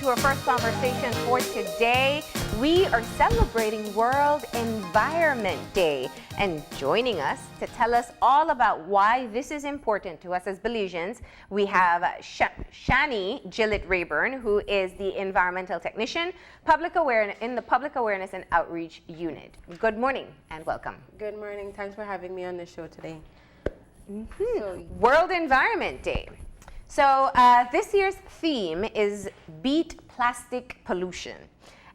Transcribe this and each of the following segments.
to our first conversation for today. We are celebrating World Environment Day. And joining us to tell us all about why this is important to us as Belizeans, we have Shani Gillet Rhaburn, who is the Environmental Technician in the Public Awareness and Outreach Unit. Good morning and welcome. Good morning. Thanks for having me on the show today. World Environment Day. So this year's theme is Beat Plastic Pollution.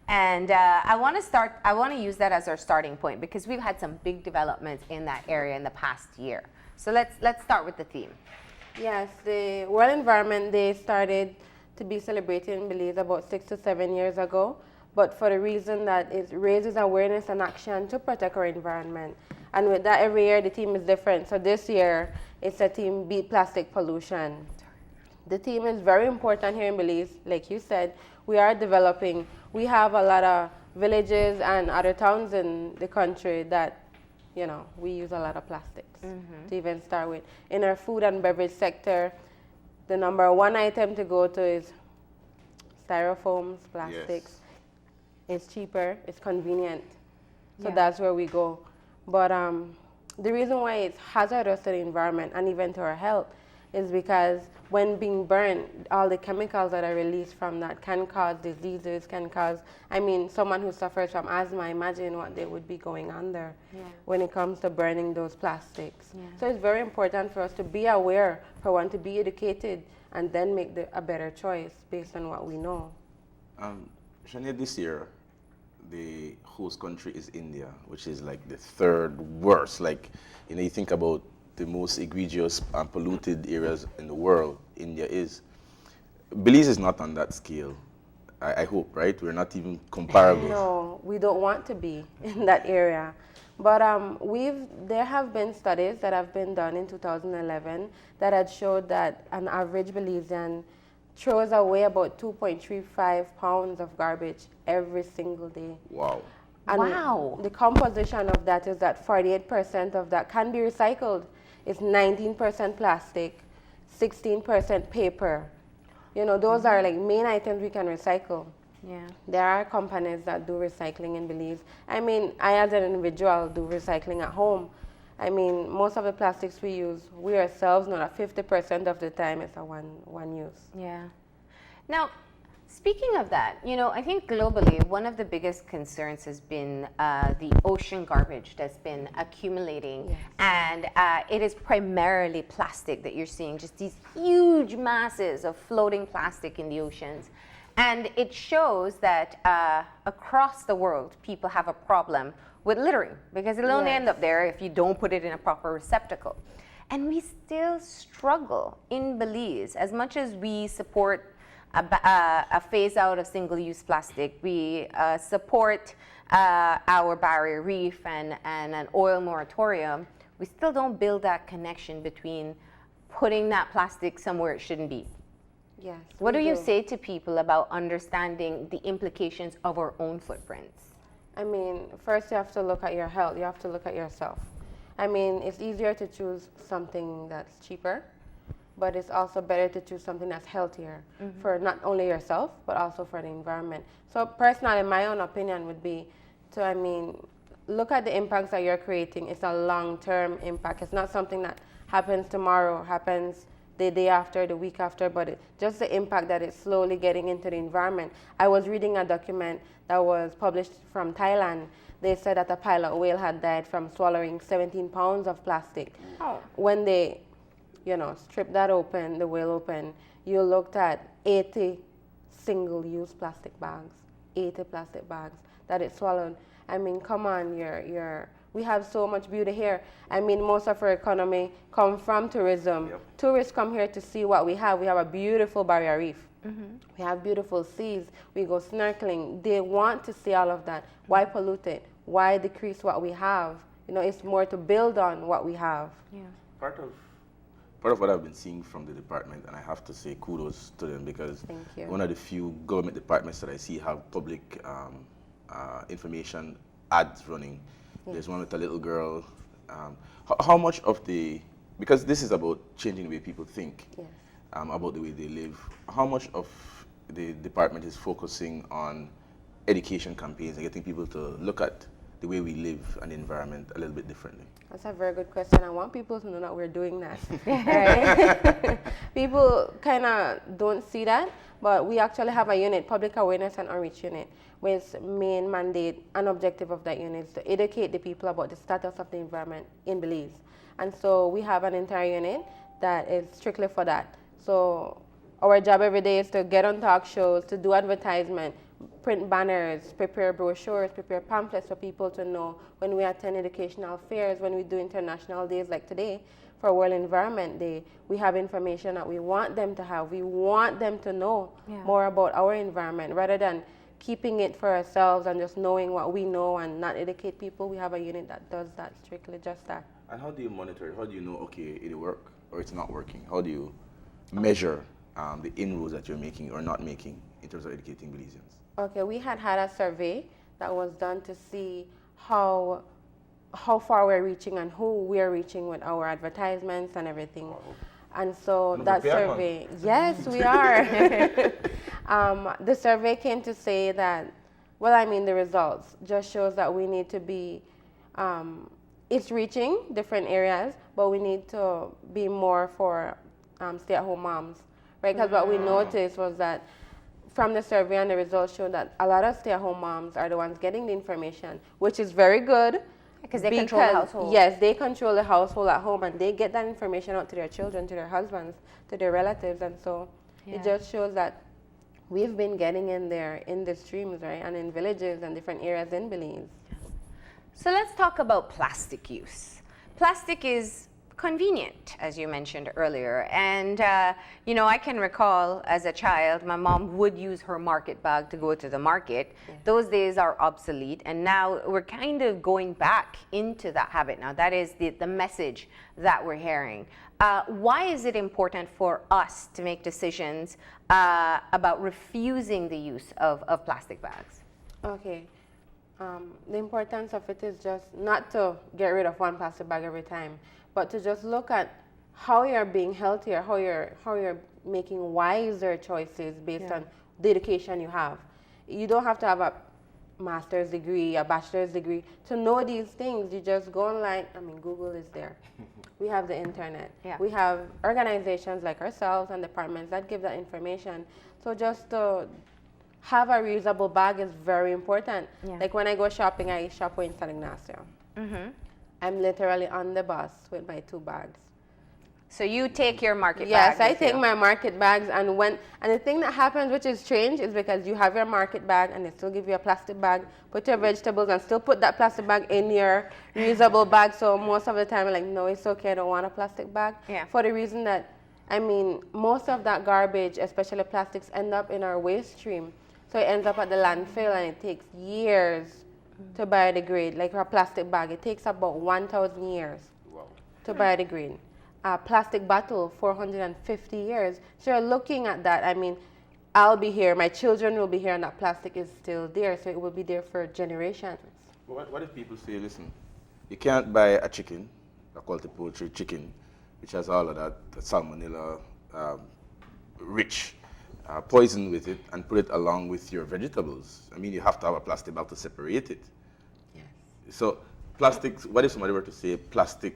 And I want to use that as our starting point because we've had some big developments in that area in the past year. So let's start with the theme. Yes, the World Environment Day started to be celebrated in Belize about 6 to 7 years ago, but for the reason that it raises awareness and action to protect our environment. And with that, every year the theme is different. So this year, it's a theme Beat Plastic Pollution. The theme is very important here in Belize. Like you said, we are developing. We have a lot of villages and other towns in the country that, you know, we use a lot of plastics to even start with. In our food and beverage sector, the number one item to go to is styrofoams, plastics. Yes. It's cheaper, it's convenient. So that's where we go. But the reason why it's hazardous to the environment and even to our health is because when being burned, all the chemicals that are released from that can cause diseases, can cause, I mean, someone who suffers from asthma, imagine what they would be going under when it comes to burning those plastics. Yeah. So it's very important for us to be aware, for one to be educated, and then make a better choice based on what we know. Shania, this year, the host country is India, which is like the third worst. Like, you know, you think about the most egregious and polluted areas in the world, India is. Belize is not on that scale, I hope, right? We're not even comparable. No, we don't want to be in that area. But there have been studies that have been done in 2011 that had showed that an average Belizean throws away about 2.35 pounds of garbage every single day. Wow. And the composition of that is that 48% of that can be recycled. It's 19% plastic, 16% paper. You know, those are like main items we can recycle. Yeah. There are companies that do recycling in Belize. I mean, I as an individual do recycling at home. I mean, most of the plastics we use, we ourselves know that 50% of the time it's a one use. Yeah. Now, speaking of that, you know, I think globally, one of the biggest concerns has been the ocean garbage that's been accumulating. Yes. And it is primarily plastic that you're seeing, just these huge masses of floating plastic in the oceans. And it shows that across the world, people have a problem with littering because it'll only end up there if you don't put it in a proper receptacle. And we still struggle in Belize. As much as we support a phase out of single-use plastic, we support our barrier reef and an oil moratorium, we still don't build that connection between putting that plastic somewhere it shouldn't be. Yes. What do you say to people about understanding the implications of our own footprints? I mean, first you have to look at your health. You have to look at yourself. I mean, it's easier to choose something that's cheaper, but it's also better to choose something that's healthier for not only yourself, but also for the environment. So personally, my own opinion would be to, I mean, look at the impacts that you're creating. It's a long-term impact. It's not something that happens tomorrow, happens the day after, the week after, but just the impact that it's slowly getting into the environment. I was reading a document that was published from Thailand. They said that a pilot whale had died from swallowing 17 pounds of plastic. Oh. When they, you know, stripped that open, the whale open, you looked at 80 single-use plastic bags, 80 plastic bags that it swallowed. I mean, come on, we have so much beauty here. I mean, most of our economy comes from tourism. Yep. Tourists come here to see what we have. We have a beautiful barrier reef. We have beautiful seas. We go snorkeling. They want to see all of that. Why pollute it? Why decrease what we have? You know, it's more to build on what we have. Yeah. Part of what I've been seeing from the department, and I have to say kudos to them because one of the few government departments that I see have public information ads running. Yes. There's one with a little girl. How much of because this is about changing the way people think, about the way they live, how much of the department is focusing on education campaigns and getting people to look at the way we live and the environment a little bit differently? That's a very good question. I want people to know that we're doing that. Right? People kind of don't see that, but we actually have a unit, Public Awareness and Outreach Unit, with main mandate and objective of that unit is to educate the people about the status of the environment in Belize. And so we have an entire unit that is strictly for that. So our job every day is to get on talk shows, to do advertisement, print banners, prepare brochures, prepare pamphlets for people to know when we attend educational fairs, when we do international days like today for World Environment Day, we have information that we want them to have. We want them to know more about our environment rather than keeping it for ourselves and just knowing what we know and not educate people. We have a unit that does that, strictly just that. And how do you monitor it? How do you know, okay, it'll work or it's not working? How do you measure the inroads that you're making or not making in terms of educating Belizeans? Okay, we had a survey that was done to see how far we're reaching and who we're reaching with our advertisements and everything. Wow. And so that survey, yes, we are. The survey came to say that, well, I mean, the results just shows that we need to be, it's reaching different areas, but we need to be more for stay-at-home moms, right? Because what we noticed was that from the survey and the results showed that a lot of stay-at-home moms are the ones getting the information, which is very good. Because they control the household. Yes, they control the household at home and they get that information out to their children, to their husbands, to their relatives. And so it just shows that we've been getting in there in the streams, right, and in villages and different areas in Belize. So let's talk about plastic use. Plastic is convenient, as you mentioned earlier. And, you know, I can recall as a child, my mom would use her market bag to go to the market. Yeah. Those days are obsolete. And now we're kind of going back into that habit now. That is the message that we're hearing. Why is it important for us to make decisions about refusing the use of plastic bags? Okay. The importance of it is just not to get rid of one plastic bag every time, but to just look at how you're being healthier, how you're making wiser choices based on the education you have. You don't have to have a master's degree, a bachelor's degree to know these things. You just go online. I mean, Google is there. We have the internet. Yeah. We have organizations like ourselves and departments that give that information. So just to have a reusable bag is very important. Yeah. Like when I go shopping, I shop in San Ignacio. I'm literally on the bus with my 2 bags. So you take your market bags? Yes, I take you. my market bags, and the thing that happens, which is strange, is because you have your market bag and they still give you a plastic bag, put your vegetables and still put that plastic bag in your reusable bag. So most of the time I'm like, no, it's okay, I don't want a plastic bag. Yeah. For the reason that, I mean, most of that garbage, especially plastics, end up in our waste stream. So it ends up at the landfill and it takes years to biodegrade. Like a plastic bag, it takes about 1,000 years to biodegrade. A plastic bottle, 450 years. So you're looking at that. I mean, I'll be here, my children will be here, and that plastic is still there. So it will be there for generations. Well, what if people say, listen, you can't buy a chicken, a quality poultry chicken, which has all of that salmonella rich poison with it, and put it along with your vegetables? I mean, you have to have a plastic bag to separate it. Yes. So plastics, what if somebody were to say plastic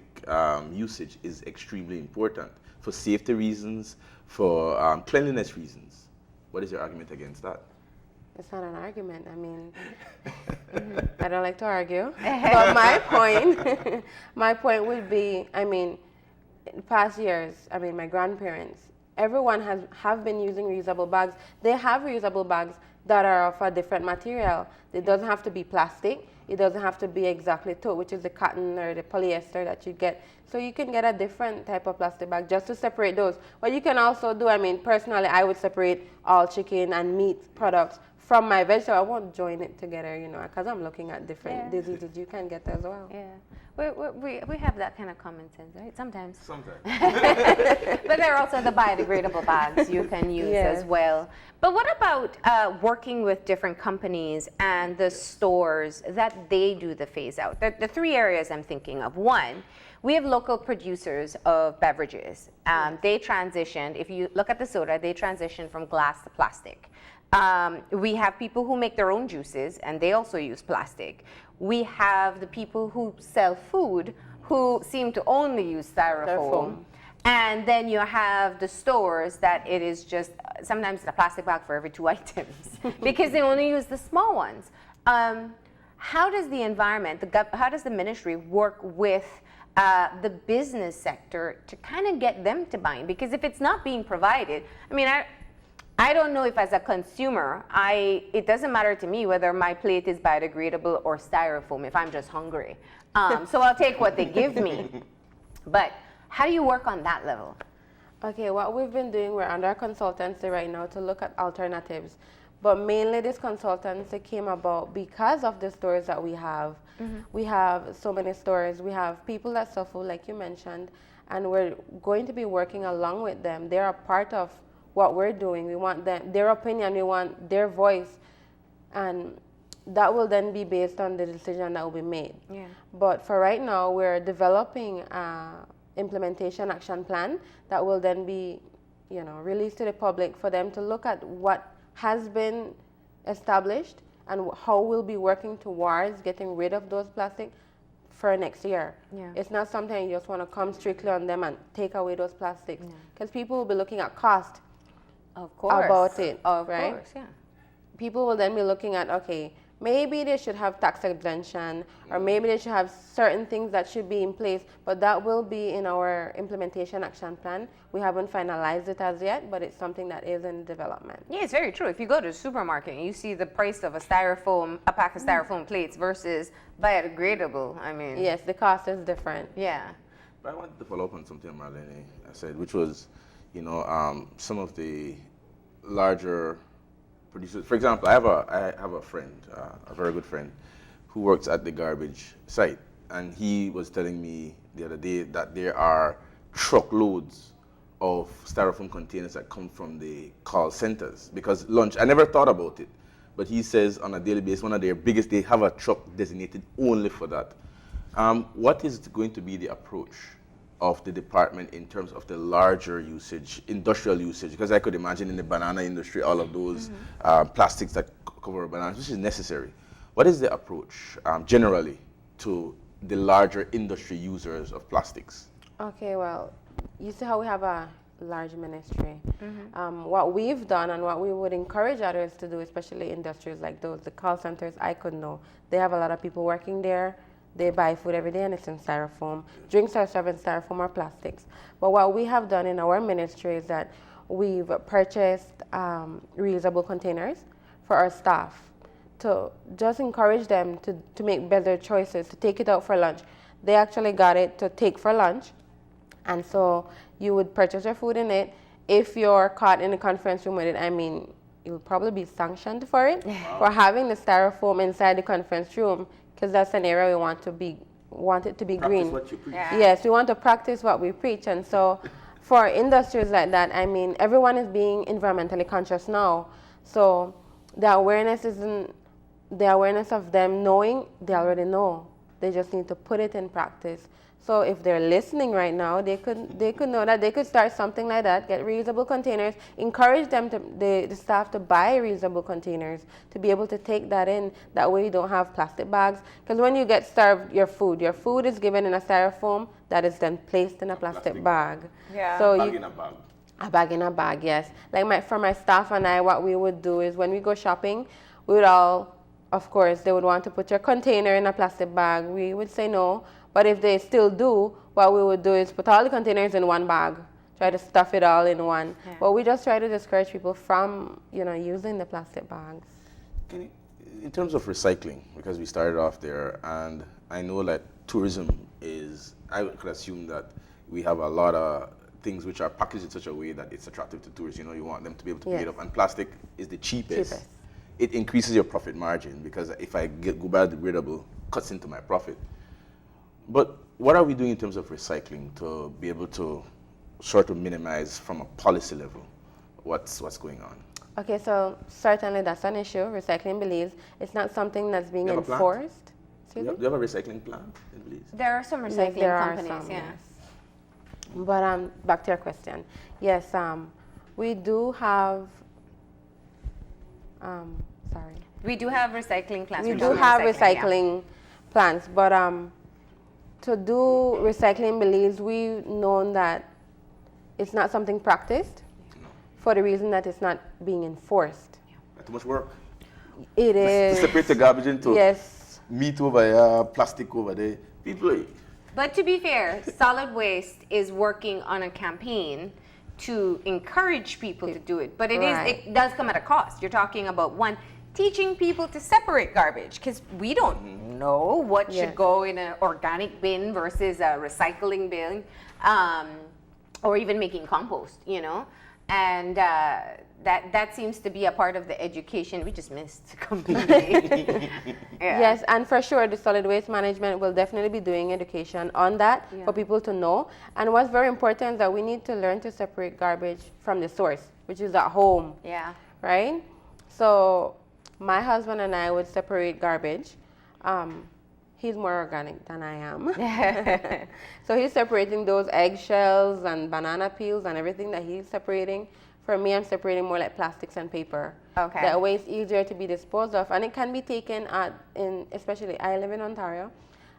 usage is extremely important for safety reasons, for cleanliness reasons? What is your argument against that? It's not an argument. I mean, I don't like to argue. But my point would be, I mean, in past years, I mean, my grandparents, everyone have been using reusable bags. They have reusable bags that are of a different material. It doesn't have to be plastic. It doesn't have to be exactly tote, which is the cotton or the polyester that you get. So you can get a different type of plastic bag just to separate those. What you can also do, I mean, personally, I would separate all chicken and meat products from my vegetable. I won't join it together, you know, because I'm looking at different diseases you can get as well. Yeah. We have that kind of common sense, right? Sometimes. Sometimes. But there are also the biodegradable bags you can use as well. But what about working with different companies and the stores that they do the phase out? The 3 areas I'm thinking of. One, we have local producers of beverages. They transitioned, if you look at the soda, they transitioned from glass to plastic. We have people who make their own juices, and they also use plastic. We have the people who sell food who seem to only use styrofoam. And then you have the stores that it is just sometimes a plastic bag for every 2 items because they only use the small ones. How does the environment, how does the ministry work with the business sector to kind of get them to buy in? Because if it's not being provided, I mean, I don't know if as a consumer, it doesn't matter to me whether my plate is biodegradable or styrofoam if I'm just hungry. So I'll take what they give me. But how do you work on that level? Okay, what we've been doing, we're under consultancy right now to look at alternatives. But mainly this consultancy came about because of the stores that we have. We have so many stores. We have people that sell food, like you mentioned, and we're going to be working along with them. They're a part of what we're doing. We want their opinion, we want their voice, and that will then be based on the decision that will be made. Yeah. But for right now, we're developing implementation action plan that will then be, released to the public for them to look at what has been established and how we'll be working towards getting rid of those plastic for next year. Yeah. It's not something you just want to come strictly on them and take away those plastics, because people will be looking at cost about it, Of right? course, yeah. People will then be looking at, okay, maybe they should have tax exemption, or maybe they should have certain things that should be in place, but that will be in our implementation action plan. We haven't finalized it as yet, but it's something that is in development. Yeah, it's very true. If you go to the supermarket and you see the price of a pack of styrofoam plates versus biodegradable, I mean. Yes, the cost is different. Yeah. But I wanted to follow up on something Marlene said, which was, some of the larger producers. For example, I have a friend, a very good friend, who works at the garbage site, and he was telling me the other day that there are truckloads of styrofoam containers that come from the call centers because lunch. I never thought about it, but he says on a daily basis, one of their biggest, they have a truck designated only for that. What is going to be the approach of the department in terms of the larger usage, industrial usage? Because I could imagine in the banana industry, all of those plastics that cover bananas, which is necessary. What is the approach generally to the larger industry users of plastics? Okay, well, you see how we have a large ministry. What we've done and what we would encourage others to do, especially industries like those, the call centers, I could know. They have a lot of people working there. They buy food every day and it's in styrofoam. Drinks are served in styrofoam or plastics. But what we have done in our ministry is that we've purchased reusable containers for our staff to just encourage them to make better choices, to take it out for lunch. They actually got it to take for lunch. And so you would purchase your food in it. If you're caught in a conference room with it, I mean, you'll probably be sanctioned for it, for having the styrofoam inside the conference room, because that's an area we want it to be Practice green. what you preach. Yeah. Yes, we want to practice what we preach. And so for industries like that, I mean, everyone is being environmentally conscious now. So the awareness of them knowing, they already know. They just need to put it in practice. So if they're listening right now, they could know that they could start something like that, get reusable containers, encourage them the staff to buy reusable containers to be able to take that in. That way you don't have plastic bags. Because when you get served your food is given in a styrofoam that is then placed in a plastic bag. Yeah. So Bag in a bag. a bag in a bag, yes. Like for my staff and I, what we would do is when we go shopping, we would all, of course, they would want to put your container in a plastic bag. We would say no. But if they still do, what we would do is put all the containers in one bag, try to stuff it all in one. Yeah. But we just try to discourage people from, using the plastic bags. In terms of recycling, because we started off there, and I know that tourism I could assume that we have a lot of things which are packaged in such a way that it's attractive to tourists. You want them to be able to pick it up, and plastic is the cheapest. It increases your profit margin because if I go biodegradable, cuts into my profit. But what are we doing in terms of recycling to be able to sort of minimize from a policy level what's going on? Okay, so certainly that's an issue, recycling in Belize. It's not something that's being You have a plant? enforced. Excuse Do me? you have a recycling plant in Belize? There are some Yes, recycling there are companies, some, yeah. yes. But back to your question. Yes, we do have, sorry. We do have recycling plants. We We're do talking have yeah. recycling plants, but to do recycling in Belize, we've known that it's not something practiced for the reason that it's not being enforced. Too much work. It is. To separate the garbage into Yes. meat over here, plastic over there. People, But to be fair, Solid Waste is working on a campaign to encourage people to do it. But it does come at a cost. You're talking about one, teaching people to separate garbage, because we don't know what should go in an organic bin versus a recycling bin, or even making compost, you know. And that seems to be a part of the education we just missed completely. Yes, and for sure the solid waste management will definitely be doing education on that for people to know. And what's very important is that we need to learn to separate garbage from the source, which is at home. Yeah. Right? So my husband and I would separate garbage. He's more organic than I am. So he's separating those eggshells and banana peels and everything that he's separating. For me, I'm separating more like plastics and paper. Okay. That way it's easier to be disposed of. And it can be taken especially I live in Ontario,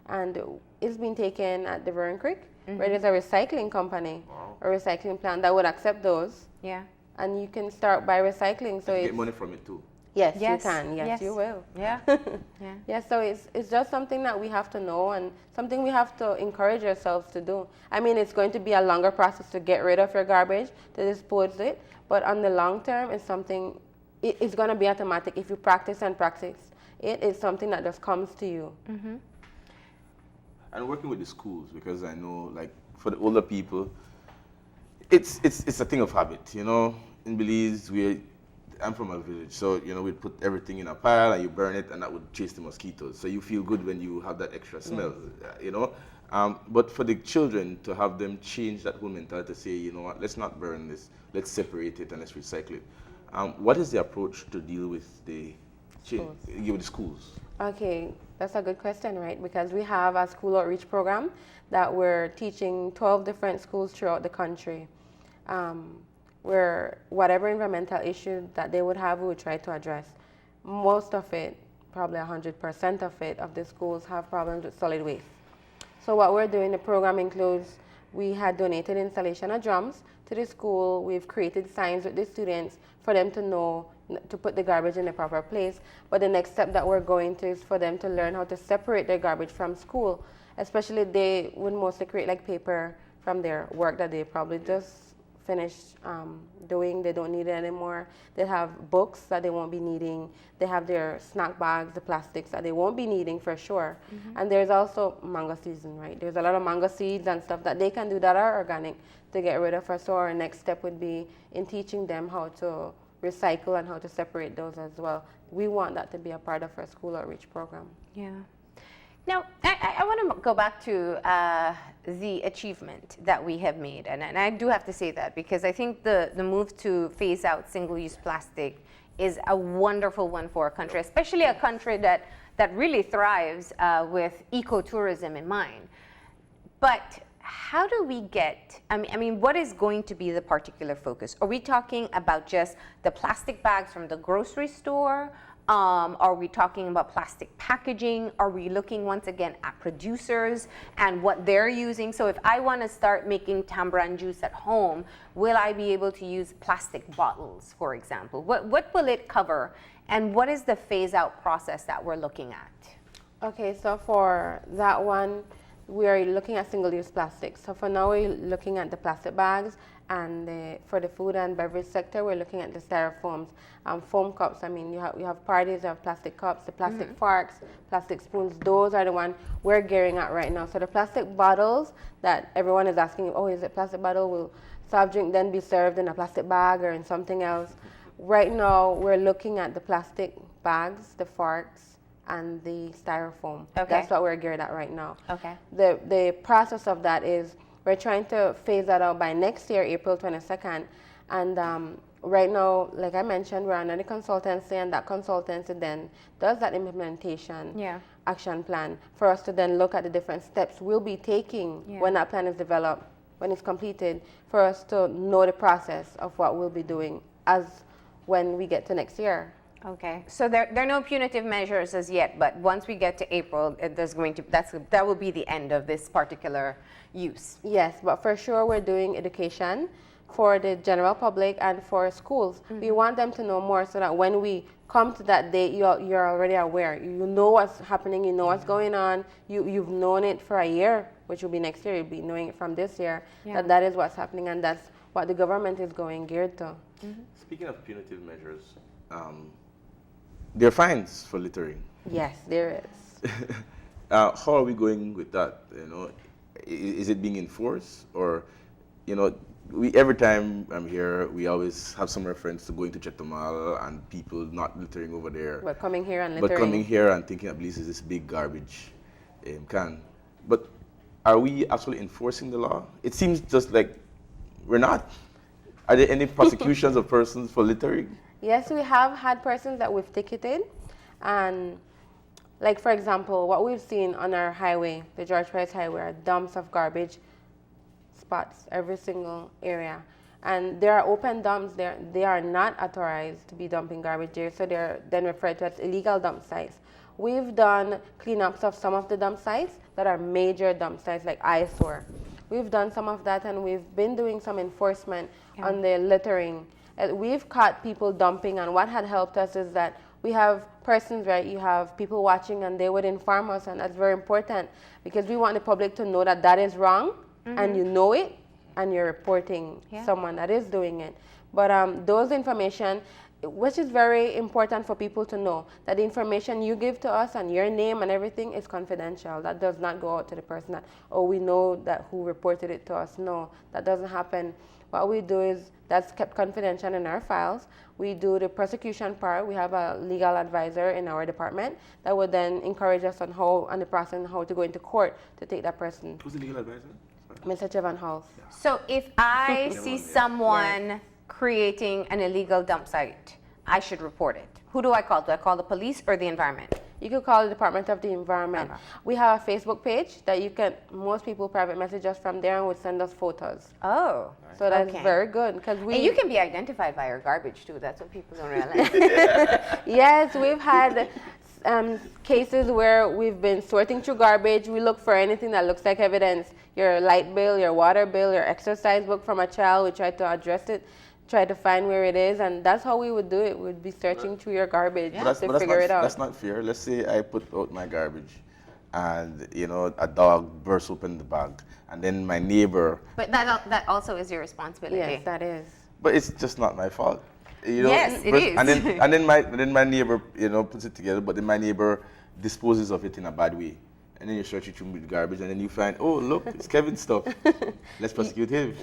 and it's been taken at the Rhaburn Creek, where there's a recycling company, a recycling plant that would accept those. Yeah. And you can start by recycling. So you get money from it too. Yes, Yes. you can. Yes, you will. Yeah. Yeah. Yeah, so it's just something that we have to know and something we have to encourage ourselves to do. I mean, it's going to be a longer process to get rid of your garbage, to dispose it, but on the long term, it's something, it's going to be automatic. If you practice and practice it's something that just comes to you. Mm-hmm. And working with the schools, because I know, like, for the older people, it's a thing of habit, you know. In Belize, I'm from a village, so, you know, we'd put everything in a pile and you burn it and that would chase the mosquitoes. So you feel good when you have that extra smell, you know. But for the children, to have them change that whole mentality to say, you know what, let's not burn this, let's separate it and let's recycle it. What is the approach to deal with the schools? Okay, that's a good question, right? Because we have a school outreach program that we're teaching 12 different schools throughout the country. Where whatever environmental issue that they would have, we would try to address. Most of it, probably 100% of it, of the schools have problems with solid waste. So what we're doing, the program includes, we had donated installation of drums to the school. We've created signs with the students for them to know to put the garbage in the proper place. But the next step that we're going to is for them to learn how to separate their garbage from school. Especially they would mostly create like paper from their work that they probably just finished doing. They don't need it anymore. They have books that they won't be needing. They have their snack bags, the plastics that they won't be needing for sure. And there's also mango season, right? There's a lot of mango seeds and stuff that they can do that are organic to get rid of. So our next step would be in teaching them how to recycle and how to separate those as well. We want that to be a part of our school outreach program. Yeah. Now, I want to go back to the achievement that we have made. And I do have to say that because I think the move to phase out single-use plastic is a wonderful one for our country, especially a country that really thrives with ecotourism in mind. But how do we get, I mean, what is going to be the particular focus? Are we talking about just the plastic bags from the grocery store? Are we talking about plastic packaging? Are we looking once again at producers and what they're using? So if I want to start making tamarind juice at home, will I be able to use plastic bottles, for example? What will it cover? And what is the phase out process that we're looking at? Okay, so for that one, we are looking at single-use plastics. So for now, we're looking at the plastic bags, and for the food and beverage sector, we're looking at the styrofoams, foam cups. I mean, you have parties, you have plastic cups, the plastic forks, plastic spoons. Those are the ones we're gearing at right now. So the plastic bottles that everyone is asking, oh, is it plastic bottle? Will soft drink then be served in a plastic bag or in something else? Right now, we're looking at the plastic bags, the forks, and the styrofoam. Okay. That's what we're geared at right now. Okay. The process of that is we're trying to phase that out by next year, April 22nd. And right now, like I mentioned, we're under the consultancy, and that consultancy then does that implementation action plan for us to then look at the different steps we'll be taking when that plan is developed, when it's completed, for us to know the process of what we'll be doing as when we get to next year. Okay, so there are no punitive measures as yet, but once we get to April, there's going to that will be the end of this particular use. Yes, but for sure we're doing education for the general public and for schools. We want them to know more so that when we come to that date, you're already aware. You know what's happening, you know what's going on. You've known it for a year, which will be next year. You'll be knowing it from this year, that is what's happening, and that's what the government is going geared to. Speaking of punitive measures, there are fines for littering. Yes, there is. How are we going with that? You know, is it being enforced, or, you know, every time I'm here, we always have some reference to going to Chetumal and people not littering over there. But coming here and littering. But coming here and thinking at least is this big garbage can. But are we actually enforcing the law? It seems just like we're not. Are there any prosecutions of persons for littering? Yes, we have had persons that we've ticketed, and like for example, what we've seen on our highway, the George Price Highway, are dumps of garbage spots every single area, and there are open dumps there. They are not authorized to be dumping garbage there, so they're then referred to as illegal dump sites. We've done cleanups of some of the dump sites that are major dump sites like eyesore. We've done some of that, and we've been doing some enforcement on the littering. We've caught people dumping, and what had helped us is that we have persons, right? You have people watching, and they would inform us, and that's very important because we want the public to know that that is wrong, and you know it, and you're reporting someone that is doing it. But those information, which is very important for people to know, that the information you give to us and your name and everything is confidential. That does not go out to the person that, oh, we know that who reported it to us. No, that doesn't happen. What we do is that's kept confidential in our files. We do the prosecution part. We have a legal advisor in our department that would then encourage us on the process and how to go into court to take that person. Who's the legal advisor? Mr. Chevan House. So if I see someone creating an illegal dump site, I should report it. Who do I call? Do I call the police or the environment? You could call the Department of the Environment. We have a Facebook page that you can, most people private message us from there and would send us photos. Oh. So that's very good. And you can be identified by your garbage too. That's what people don't realize. Yes, we've had cases where we've been sorting through garbage. We look for anything that looks like evidence. Your light bill, your water bill, your exercise book from a child. We try to address it, try to find where it is, and that's how we would do it. We'd be searching through your garbage to figure it out. That's not fair. Let's say I put out my garbage, and you know a dog bursts open the bag, and then my neighbor. But that also is your responsibility. Yes, that is. But it's just not my fault. You know, yes, it is. And then my neighbor, you know, puts it together, but then my neighbor disposes of it in a bad way. And then you search it through with garbage, and then you find, oh, look, it's Kevin's stuff. Let's prosecute him.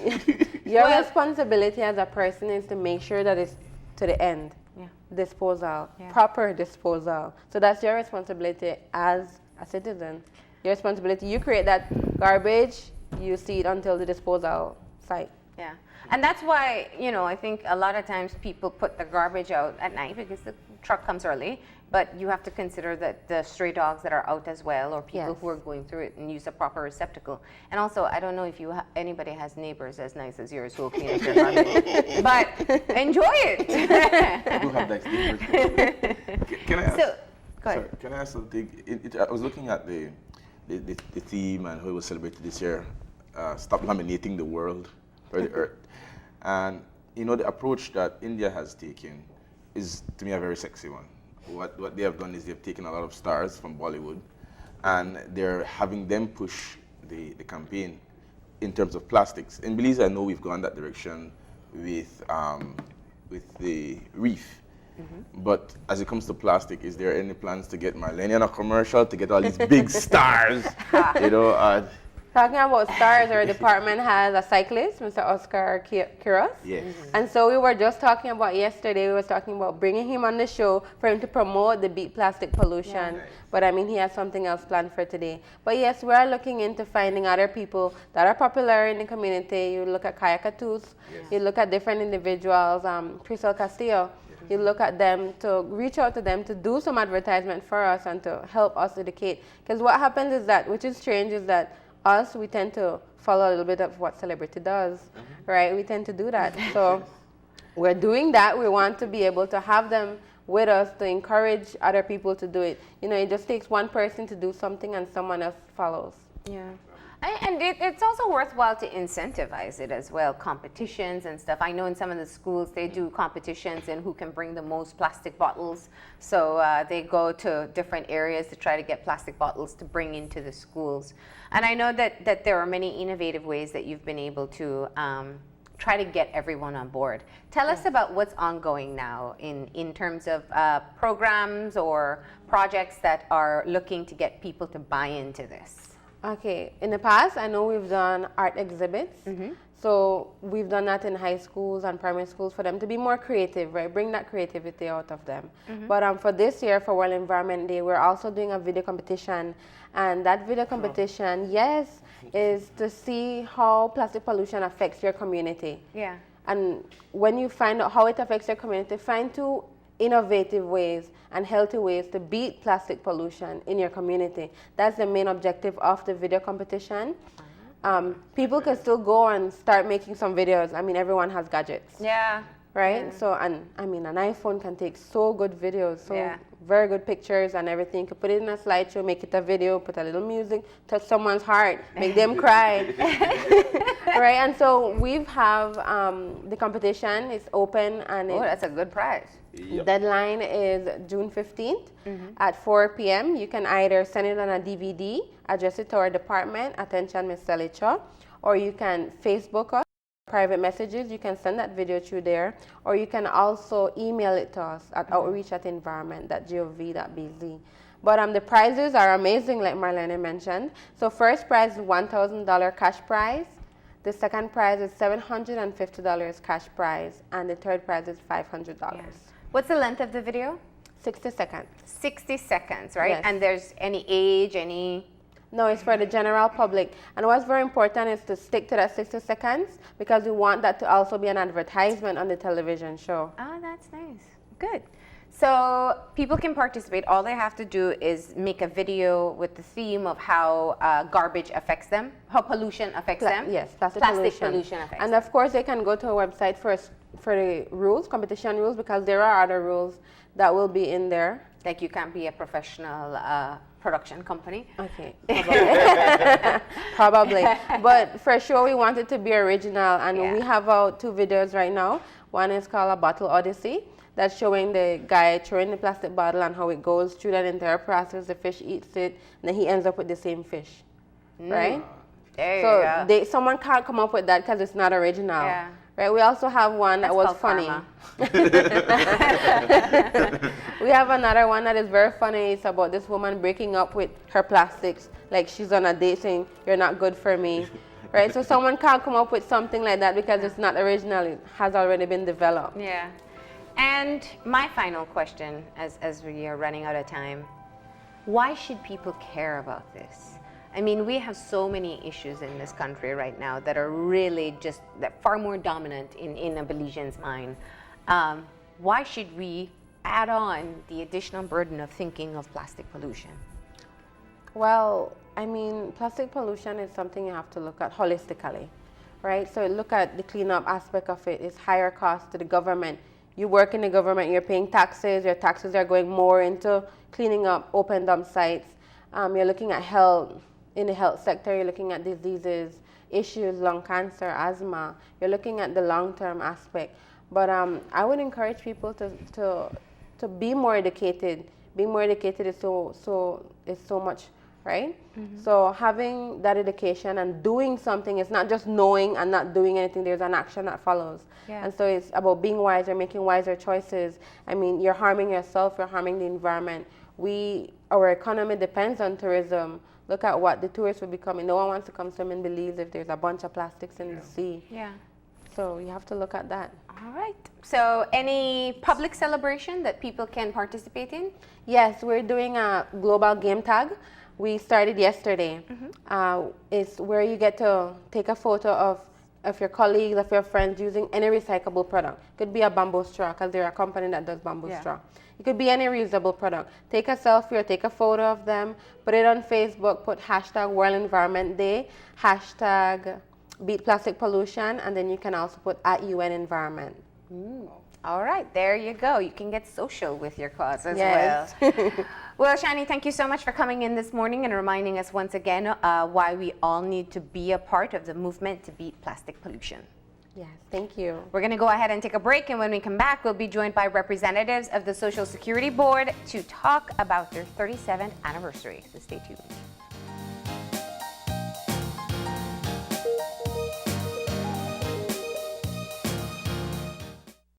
Your responsibility as a person is to make sure that it's to the end. Disposal, proper disposal. So that's your responsibility as a citizen. Your responsibility, you create that garbage, you see it until the disposal site. Yeah. And that's why, you know, I think a lot of times people put the garbage out at night because the truck comes early, but you have to consider that the stray dogs that are out as well, or people who are going through it, and use a proper receptacle. And also, I don't know if anybody has neighbors as nice as yours who will clean up your garbage, but enjoy it. I do have nice neighbors. Can I ask? So, go ahead. Sorry, can I ask something? I was looking at the theme and how it was celebrated this year. Stop laminating the world or the earth. And you know, the approach that India has taken is, to me, a very sexy one. What they have done is they've taken a lot of stars from Bollywood, and they're having them push the campaign in terms of plastics. In Belize, I know we've gone that direction with the reef. But as it comes to plastic, is there any plans to get Marlene on a commercial to get all these big stars? You know, Talking about stars, our department has a cyclist, Mr. Oscar Quiros. Yes. And so we were just talking about yesterday, we were talking about bringing him on the show for him to promote the Beat Plastic Pollution. Nice. But I mean, he has something else planned for today. But yes, we are looking into finding other people that are popular in the community. You look at Kayakatus, you look at different individuals, Crisel Castillo. You look at them to reach out to them to do some advertisement for us and to help us educate. Because what happens is that, which is strange, is that we tend to follow a little bit of what celebrity does, right? We tend to do that. So we're doing that. We want to be able to have them with us to encourage other people to do it. You know, it just takes one person to do something and someone else follows. Yeah. And it's also worthwhile to incentivize it as well, competitions and stuff. I know in some of the schools they do competitions in who can bring the most plastic bottles. So they go to different areas to try to get plastic bottles to bring into the schools. And I know that there are many innovative ways that you've been able to try to get everyone on board. Tell us about what's ongoing now in terms of programs or projects that are looking to get people to buy into this. Okay, in the past, I know we've done art exhibits. So we've done that in high schools and primary schools for them to be more creative, right? Bring that creativity out of them. But for this year, for World Environment Day, we're also doing a video competition. And that video competition, yes, is to see how plastic pollution affects your community. Yeah. And when you find out how it affects your community, find two innovative ways and healthy ways to beat plastic pollution in your community. That's the main objective of the video competition. People can still go and start making some videos. I mean, everyone has gadgets. Yeah. Right? Yeah. So, and I mean, an iPhone can take so good videos, so Yeah. very good pictures and everything. You can put it in a slideshow, make it a video, put a little music, touch someone's heart, make them cry. Right? And so we have the competition is open and Oh, that's a good prize. Yep. deadline is June 15th at 4 p.m. You can either send it on a DVD, address it to our department, attention Ms. Selicha, or you can Facebook us, private messages. You can send that video through there, or you can also email it to us at outreach@environment.gov.bz. But the prizes are amazing, like Marlene mentioned. So first prize is $1,000 cash prize. The second prize is $750 cash prize, and the third prize is $500. What's the length of the video? 60 seconds. 60 seconds, right? Yes. And there's any age, any... No, it's for the general public. And what's very important is to stick to that 60 seconds because we want that to also be an advertisement on the television show. Oh, that's nice. Good. So people can participate. All they have to do is make a video with the theme of how garbage affects them, how pollution affects them. Yes, plastic pollution affects And them. of course, they can go to our website for the rules, competition rules, because there are other rules that will be in there. Like you can't be a professional production company. Okay, probably. But for sure, we want it to be original, and Yeah. we have out 2 videos right now. One is called A Bottle Odyssey. That's showing the guy throwing the plastic bottle and how it goes through that entire process. The fish eats it, and then he ends up with the same fish, right? There you So go. someone can't come up with that because it's not original. Yeah. Right, we also have one that was called funny. karma. We have another one that is very funny. It's about this woman breaking up with her plastics. Like she's on a date saying, "You're not good for me." Right, so someone can't come up with something like that because it's not original. It has already been developed. Yeah. And my final question, as we are running out of time, why should people care about this? I mean, we have so many issues in this country right now that are really just far more dominant in a Belizean's mind. Why should we add on the additional burden of thinking of plastic pollution? Well, I mean, plastic pollution is something you have to look at holistically, right? So look at the cleanup aspect of it. It's higher cost to the government. You work in the government, you're paying taxes, your taxes are going more into cleaning up open dump sites. You're looking at health, in the health sector, you're looking at diseases, issues, lung cancer, asthma. You're looking at the long-term aspect. But I would encourage people to be more educated. Being more educated is so much, right? So having that education and doing something, it's not just knowing and not doing anything. There's an action that follows. Yeah. And so it's about being wiser, making wiser choices. I mean, you're harming yourself, you're harming the environment. our economy depends on tourism. Look at what the tourists will be coming. No one wants to come swim in Belize if there's a bunch of plastics in the sea. Yeah. So you have to look at that. All right. So any public celebration that people can participate in? Yes, we're doing a global game tag. We started yesterday. It's where you get to take a photo of your colleagues, of your friends using any recyclable product. Could be a bamboo straw, because they're a company that does bamboo straw. It could be any reusable product. Take a selfie or take a photo of them, put it on Facebook, put hashtag World Environment Day, hashtag Beat Plastic Pollution, and then you can also put at UN Environment. All right, there you go. You can get social with your cause as Yes. well. Well, Shani, thank you so much for coming in this morning and reminding us once again why we all need to be a part of the movement to beat plastic pollution. Yes, thank you. We're going to go ahead and take a break, and when we come back, we'll be joined by representatives of the Social Security Board to talk about their 37th anniversary. So stay tuned.